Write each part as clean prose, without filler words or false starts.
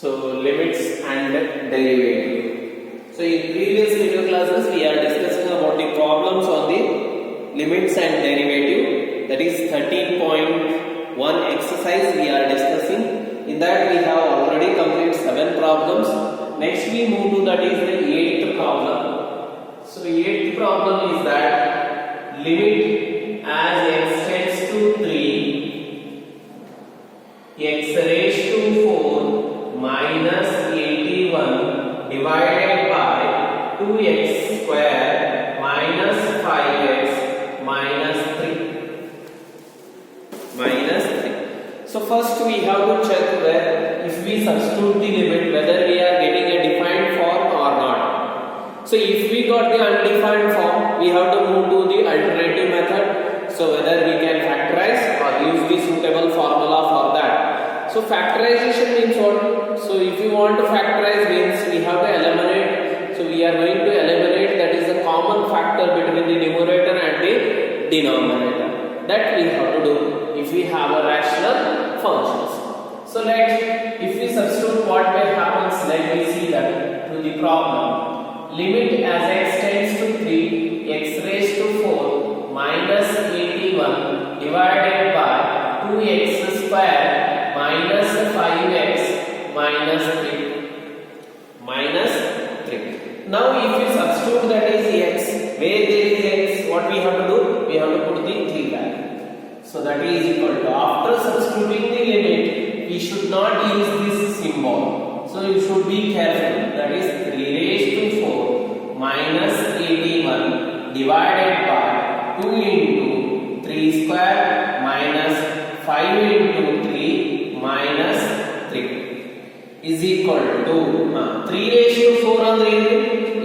So limits and derivative. So in previous video classes we are discussing about the problems on the limits and derivative. That is 13.1 exercise we are discussing. In that we have already completed 7 problems. Next we move to that is the 8th problem. So 8th problem is that limit as x tends to 3 x raised to 4 minus 81 divided by 2x square minus 5x minus 3. So first we have to check where if we substitute the limit whether we are getting a defined form or not. So if we got the undefined form, we have to move to the alternative method. So whether we can factorize or use the suitable formula for that. So factorization means what? So if you want to factorize means we have to eliminate. So we are going to eliminate, that is the common factor between the numerator and the denominator. That we have to do if we have a rational functions. So if we substitute what may happens, let me see that to the problem. Limit as x tends to 3 x raised to 4 minus 81 divided by 2x square minus 5x minus 3. Now if we substitute that is x, where there is x, what we have to do? We have to put the 3 value. So that is equal to, after substituting the limit, we should not use this symbol. So you should be careful. That is 3 raised to 4 minus 81 divided by 2 into 3 square minus 5 into 3 minus 3 is equal to 3 raised to 4 andre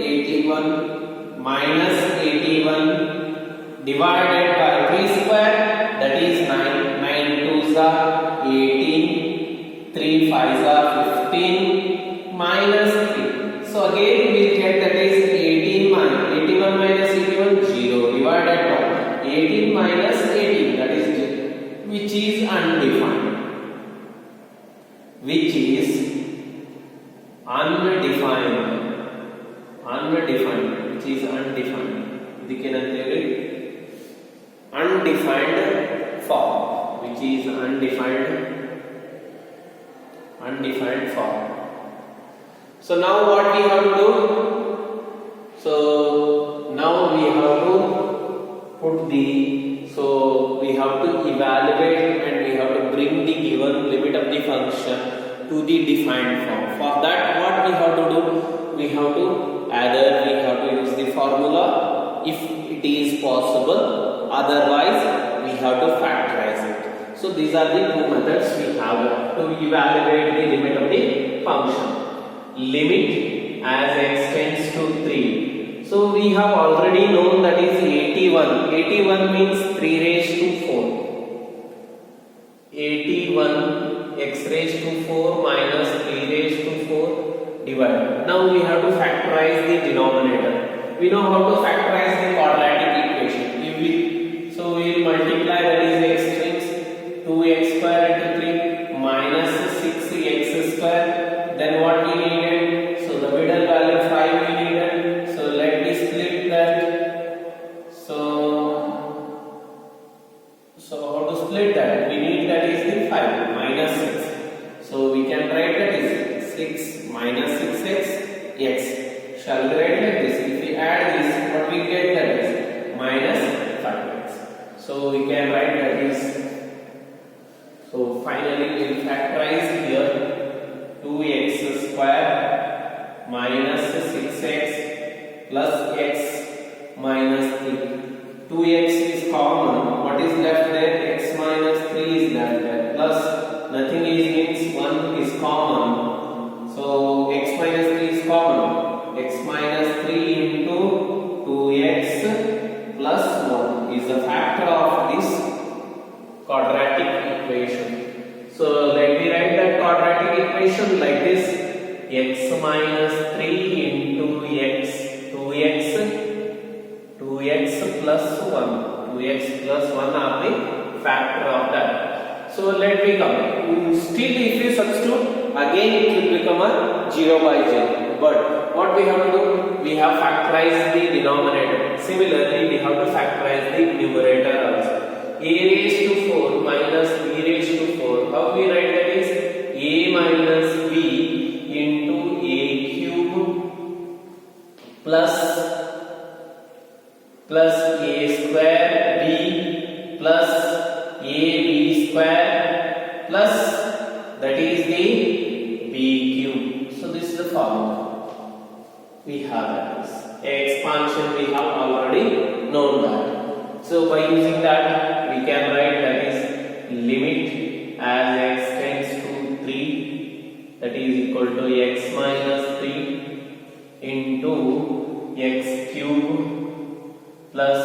81 minus 81 divided by 3 square, that is 9. 9 2s are 18, 3 5s are 15 minus 3. So again we get that is 81 minus 81 0 divided by 18 minus 18, that is 0, which is undefined. Undefined form, which is undefined form. So now what we have to do? So now we have to put we have to evaluate and we have to bring the given limit of the function to the defined form. For that, what we have to do? We have to use the formula if it is possible, otherwise we have to factorize it. So these are the two methods we have to evaluate the limit of the function. Limit as x tends to 3. So we have already known that is 81. 81 means 3 raised to 4. 81 x raised to 4 minus 3 raised to 4 divided. Now we have to factorize the denominator. We know how to factorize the quadratic equation. So we will multiply, that is x strings, 2x square into 3 minus 6x square. Then what we needed? So the middle value 5 we needed. So let me split that. So how to split that? We need that is the 5 minus 6. So we can write that is 6 minus 6x x. Shall we write like this? If we add this, what we get, that is minus 5x. So we can write that is. So finally we will factorize here 2x square minus 6x plus x minus 3. 2x is common. What is left there? X minus 3 is left there. Plus nothing is means 1 is common. So x minus 3 is common. X minus 3 into 2x plus 1 is the factor of this quadratic equation. So let me write that quadratic equation like this: x minus 3 into x, 2x plus 1. 2x plus 1 are the factor of that. So let me come. Still if you substitute, again it will become a 0 by 0. But what we have to do? We have factorized the denominator. Similarly, we have to factorize the numerator also. A raised to 4 minus b raised to 4. How we write that is a minus b into a cube plus a square b plus ab square plus that is the b cube. So this is the formula. We have that. Expansion we have already known that. So by using that we can write that is limit as x tends to 3, that is equal to x minus 3 into x cube plus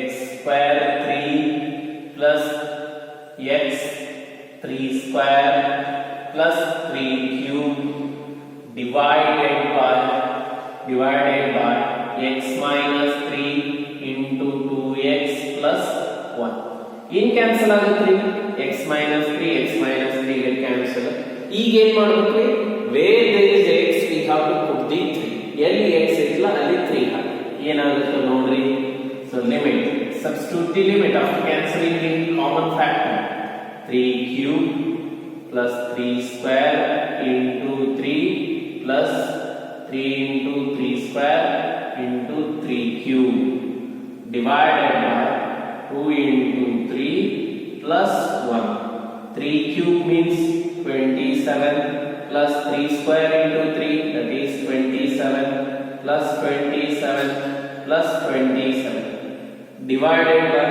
x square 3 plus x 3 square plus 3 cube divided by x minus 3 into 2x plus 1. In cancel ಆಗುತ್ತೆ x minus 3 get cancel. ಈಗ ಏನು ಮಾಡಬೇಕು? Where there is x we have to put the 3. ಎಲ್ಲಿ x ಇರಲ್ಲ ಅಲ್ಲಿ 3 ಹಾಕಿ. ಏನಾಗುತ್ತೆ ನೋಡ್ರಿ. So limit, substitute the limit after cancelling the common factor. 3 cube plus 3 square into 3 plus 3 into 3 square into 3 cube divided by 2 into 3 plus 1. 3 cube means 27 plus 3 square into 3, that is 27 plus 27 plus 27 divided by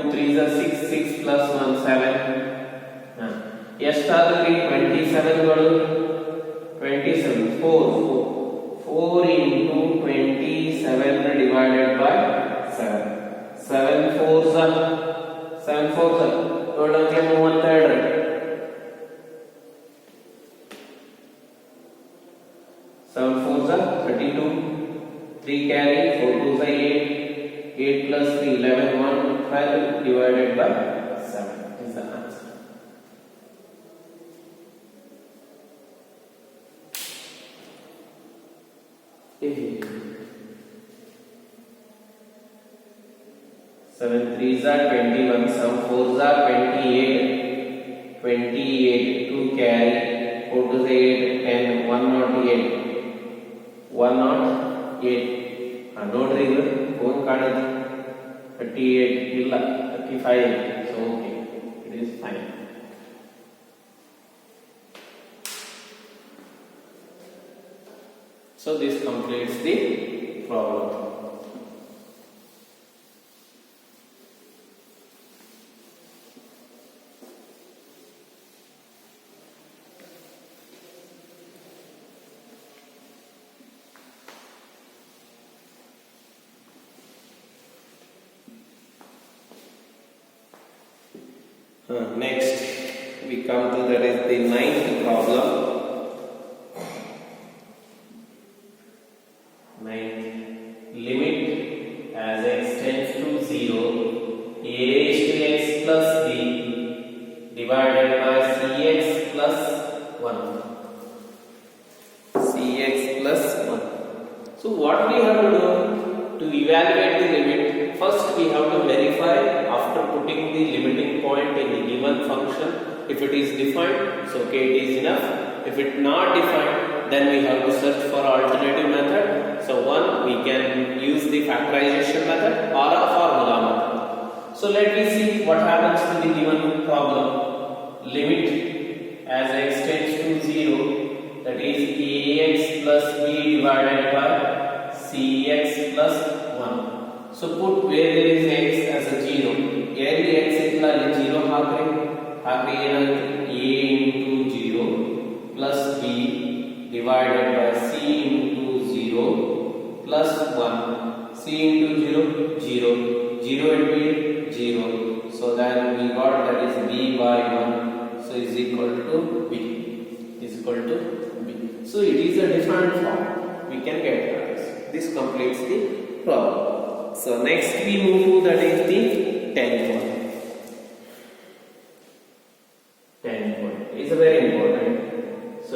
2 3s are 6, 6 plus 1 7. ಎಷ್ಟಾಗುತ್ತೆ 27 ಗಳು 27 4 into 27 divided by 7. 7 4s are 32 7 4s are 32. 3 carry 4 2s are 8 plus 3 11 1 12 divided by 7 is the answer. Seven threes are 21, some fours are 28, 2 carry, 4 to 8, 10, 108, 108. ನೋಡ್ರಿ ಇದು phone ಕಾಣುತ್ತೆ 38 ಇಲ್ಲ 35, so okay, it is fine. So this completes the problem. Next we come to that is the 9th problem. 9th, limit as x tends to 0 a raised to x plus b divided by cx plus 1. Cx plus 1. So what we have to do to evaluate the limit? First we have to verify after putting the limiting point in the given function if it is defined, so okay, it is enough. If it not defined, then we have to search for alternative method. So one, we can use the factorization method or a formula method. So let me see what happens to the given problem. Limit as x tends to 0, that is ax plus b divided by cx plus 1. So put where there is x as a 0. Early x is 0 ಹಾಕ್ರಿ ಏನಾಗುತ್ತೆ a into 0 plus b divided by c into 0 plus 1. c into 0 0 0 into 0. So then we got that is b by 1. So is equal to b. So it is a different form. We can get that. This completes the problem. So next we move to that is the 10th one. 10th one is very important. So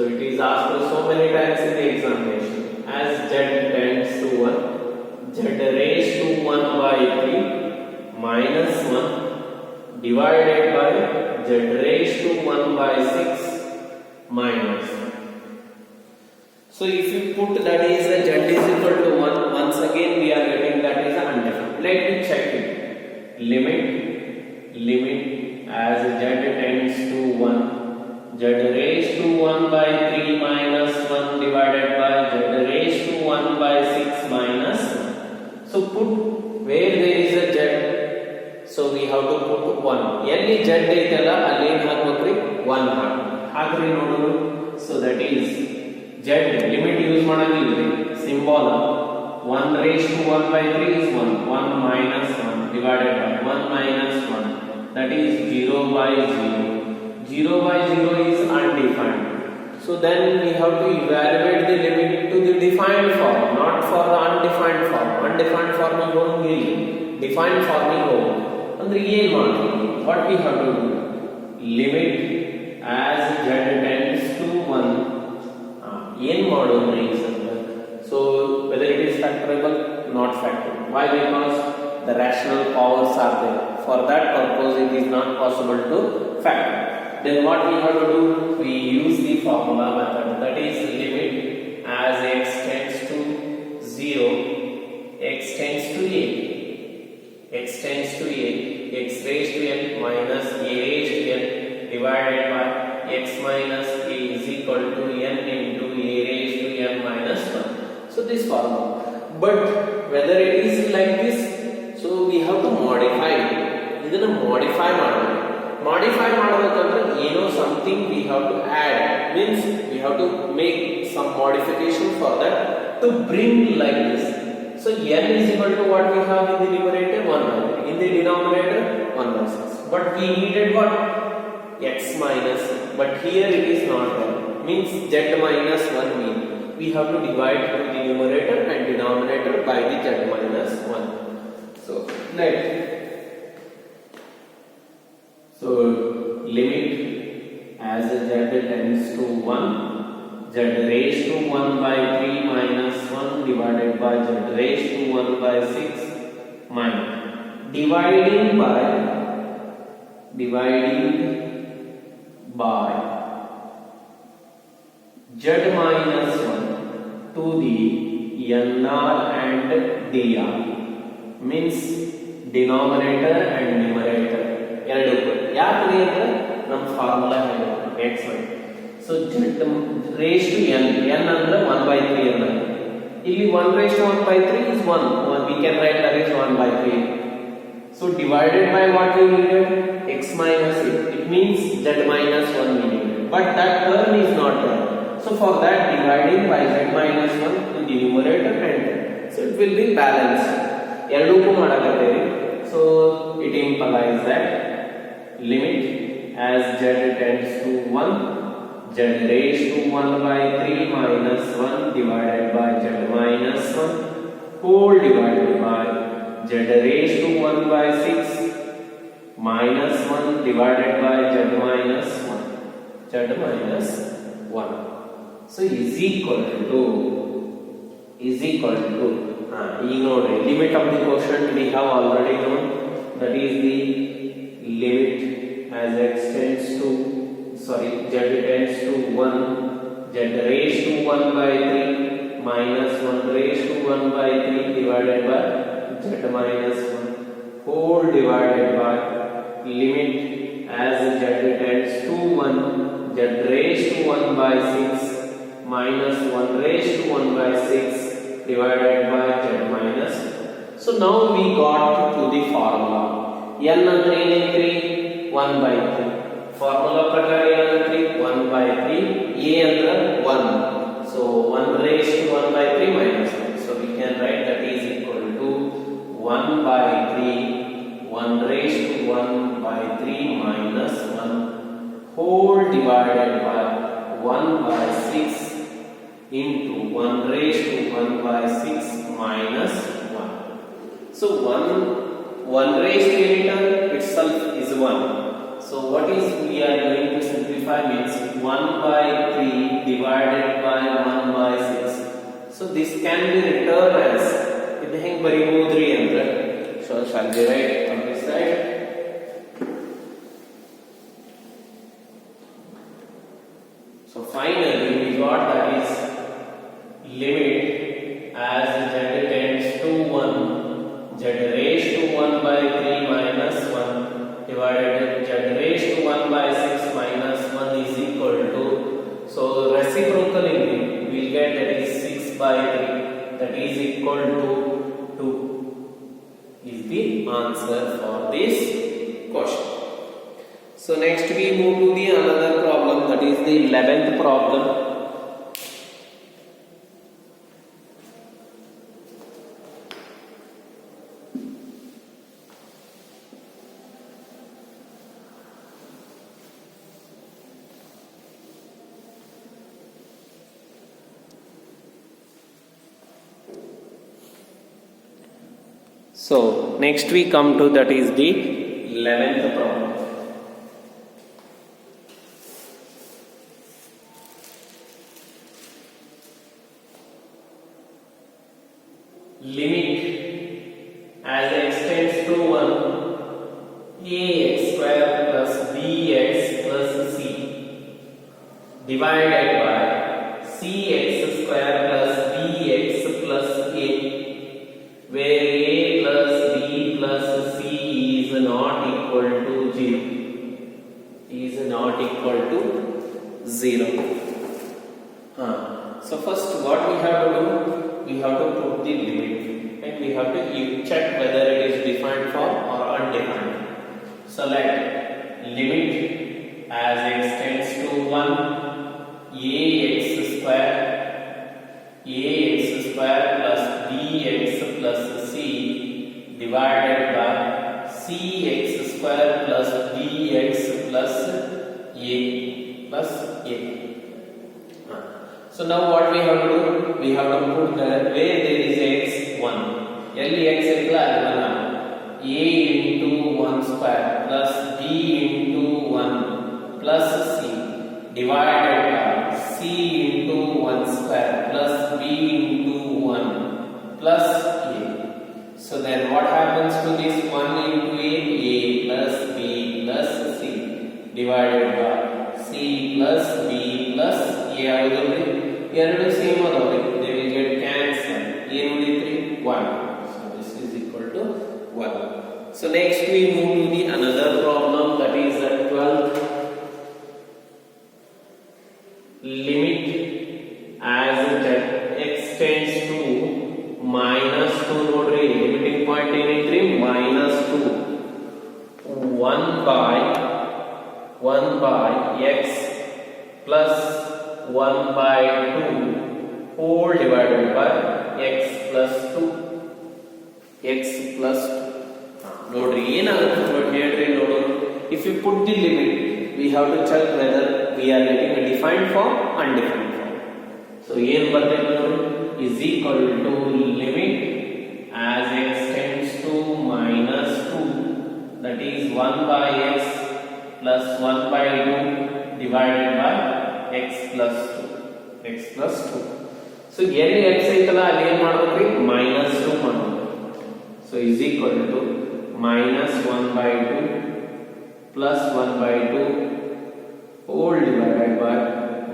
asked so many times in the examination. As z tends to 1, z raised to 1 by 3 minus 1 divided by z raised to 1 by 6 minus. So if you put that is z is equal to 1, once again we are getting that is undefined. Let me check it. Limit as z tends to 1, z raised to 1 by 3 minus 1 divided by z raised to 1 by 6 minus 1. So put where there is a z, so we have to put 1. Elli z ಐತಲ್ಲ ಅಲ್ಲಿ ಏನು ಹಾಕಬೇಕ್ರಿ 1 ಹಾಕ್ರಿ ನೋಡೋಣ. So that is z limit use ಮಾಡಂಗಿಲ್ಲ, symbol 1 raised to 1 by 3 is 1 minus 1 divided by 1 minus 1, that is 0 by 0. 0 by 0 is undefined. So then we have to evaluate the limit to the defined form, not for the undefined form. Undefined form is only defined form is only. Andre ಏನು ಮಾಡ್ತೀವಿ? What we have to do? Limit as z tends to 1. ಏನು ಮಾಡೋದ್ರಿ sir? So whether it is factorable, not factorable. Why? Because the rational powers are there. For that purpose, it is not possible to factor. Then what we have to do? We use the formula method. That is limit as x tends to 0, x tends to a, x tends to a, x raised to n minus a raised to n divided by x minus a is equal to n into a raised to n minus 1. So this formula. But whether it is like this, so we have to modify it. ಇದನ್ನು modify ಮಾಡಬೇಕು. Modify ಮಾಡಬೇಕಂದ್ರೆ ಏನೋ something we have to add, means we have to make some modification for that to bring like this. So n is equal to what we have in the numerator 1 by 3, in the denominator 1 by 6. But we needed what? X minus, but here it is not there. Means z minus 1 mean we have to divide the numerator and denominator by the z minus 1. So let limit as z tends to 1, z raised to 1 by 3 minus 1 divided by z raised to 1 by 6 minus dividing by z minus 1 to the nr and dr, means denominator and numerator ಎರಡಕ್ಕೂ. ಯಾಕೆ ಅಂದ್ರೆ ನಮ್ಮ formula x y. So z raised to n, n ಅಂದ್ರೆ 1 by 3 ಅಲ್ಲ, ಇಲ್ಲಿ 1 raised to 1 by 3 is 1, we can write that is 1 by 3. So divided by what we needed? X minus a, it means z minus 1 we needed, but that term is not there. So for that, dividing by z minus 1 to the numerator and so it will be balanced. ಎರಡಕ್ಕೂ ಮಾಡಕತ್ತೇವೆ. So it implies that limit as z tends to 1, z raised to 1 by 3 minus 1 divided by z minus 1 whole divided by z raised to 1 by 6 minus 1 divided by z minus 1, z minus 1. So is equal to ಈಗ ನೋಡ್ರಿ, limit of the quotient we have already known, that is the limit as x tends to z tends to 1, z raised to 1 by 3 minus 1 raised to 1 by 3 divided by z minus 1 whole divided by limit as z tends to 1, z raised to 1 by 6 minus 1 raised to 1 by 6 divided by z minus. So now we got to the formula. n ಅಂದ್ರೆ ಏನೈತ್ರಿ? 1 by 3. Formula ಪ್ರಕಾರ ಏನಂತ್ರಿ? 1 by 3. a ಅಂದ್ರೆ 1. So 1 raised to 1 by 3 minus 1. So we can write that is equal to 1 by 3, 1 raised to 1 by 3 minus 1 whole divided by 1 by 6 into 1 raised to 1 by 6 minus 1. So 1 raised to unit itself is 1. So what is we are going to simplify means 1 by 3 divided So this can be written as ಇದು ಹೆಂಗ್ ಬರೀಬಹುದ್ರಿ ಅಂದ್ರೆ so shall we write on this side. So finally we got that is limit as z tends to 1 z raised to 1 by 3 minus 1 divided z raised to 1 by 6 minus 1 is equal to, so reciprocally we will get that is 6 by 3 that is equal to 2 is the answer for this question. So next we move to the another problem, that is the 11th problem. So next we come to that is the 11th problem. Limit as x tends to 1 ax square plus bx plus c divided by cx square plus bx plus a, where a plus b plus c is not equal to 0. Is not equal to 0. So first what we have to do, we have to put the limit and we have to check whether it is defined form or undefined. Select limit as x tends to 1 ax square plus bx plus c divided by cx square plus bx plus a plus a. So now what we have to do, we have to put that where there is x 1 ಎಲ್ಲಿ x ಇರಲ್ಲ ಅದನ್ನ a into 1 square plus b into 1 plus c divided by c into 1 square plus b into 1 plus a. So then what happens to this 1 into a plus b plus c divided by c plus b plus a ಆಗುತ್ತದೆ. ಎರಡು same ಅದಾವೆ, they will get cancelled. ಏನು ಉಳಿತ್ರಿ 1. So this is equal to 1. So next we move to the another problem, that is the 12th. Limit as x tends to minus 2 ನೋಡ್ರಿ limiting point ಏನೈತ್ರಿ minus 2 1 by x plus 1 by 2 whole divided by x plus 2 ನೋಡ್ರಿ ಏನಾಗುತ್ತೆ ನೋಡಿ ಹೇಳ್ರಿ ನೋಡು. If you put the limit, we have to check whether we are getting a defined form undefined form. So ಏನು ಬರ್ತೈತೆ ನೋಡಿ, is equal to limit as x tends to minus 2 that is 1 by x plus 1 by 2 divided by x plus 2. So ಎಲ್ಲಿ x ಐತಲ್ಲ ಅಲ್ಲಿ ಏನು ಮಾಡಬೇಕ್ರಿ minus 2 ಮಾಡಬೇಕು. So is equal to minus 1 by 2 plus 1 by 2 whole divided by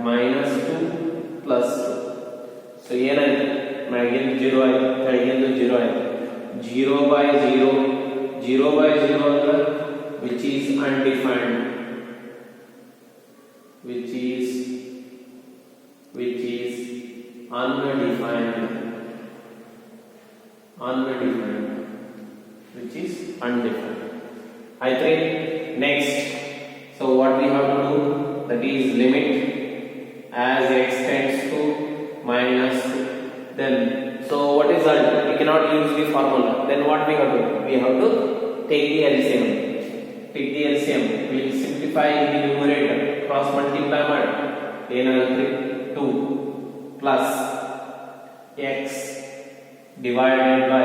minus 2 plus 2. So ಏನಾಯ್ತು, ಮ್ಯಾಗಿಂದು 0 ಆಯ್ತು, ಕೆಳಗಿಂದು 0 ಆಯ್ತು. 0 by 0 ಅಂದ್ರೆ which is undefined, which is undefined, which is undefined. I think next, so what we have to do, that is limit as x tends to minus 2. Then so what is that, we cannot use the formula, then what we have to do, we have to take the LCM. We will simplify the numerator, cross multiply ಮಾಡಿ ಏನಾಗುತ್ತೆ 2 plus x divided by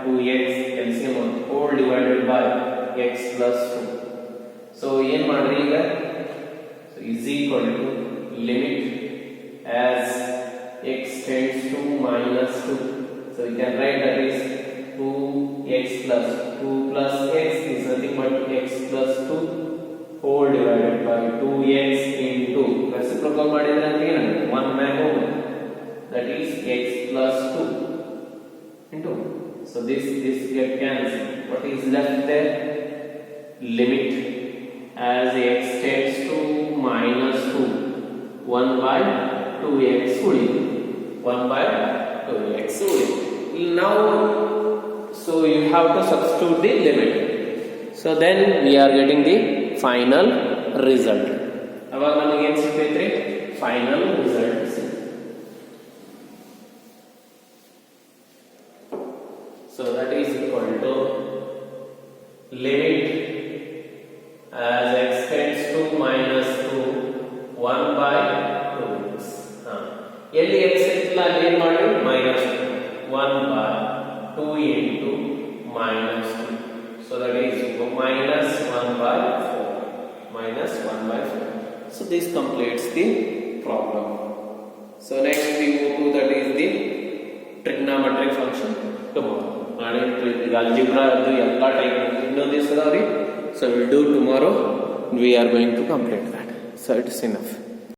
2x LCM whole divided by x plus 2. So ಏನು ಮಾಡ್ರಿ ಈಗ, so is equal to limit as x tends to minus 2. So we can write that is 2x plus 2 plus x is nothing but x plus 2 whole divided by 2x into reciprocal ಮಾಡಿದ್ರೆ ಅಂತ ಏನಾಗುತ್ತೆ 1 back over, that is x plus 2 into, so this get cancelled. What is left there? Limit as x tends to minus 2 1 by 2x ಉಳಿಯಿತು 1 by 2x ಉಳಿಯಿತು. Now so you have to substitute the limit, so then we are getting the final result. ಅವಾಗ ನಮಗೆ ಏನು ಸಿಗ್ತೈತ್ರಿ? Final result ಸಿಗ್ತೈತೆ. So that is equal to limit as x tends to minus 2 1 by 2x. ಎಲ್ಲಿ x ಇತ್ತಲ್ಲ ಅಲ್ಲಿ ಏನು ಮಾಡಿ minus 1 by 2 into minus 2. So that is minus 1 by 4. Minus 1 by 4. So this completes the problem. So next we move to that is the trigonometric function. Tomorrow. Algebra adu ella type ಇನ್ನೊಂದು ದಿವಸ ಅದಾವ್ರಿ. So we'll do tomorrow. We are going to complete that. So it's enough.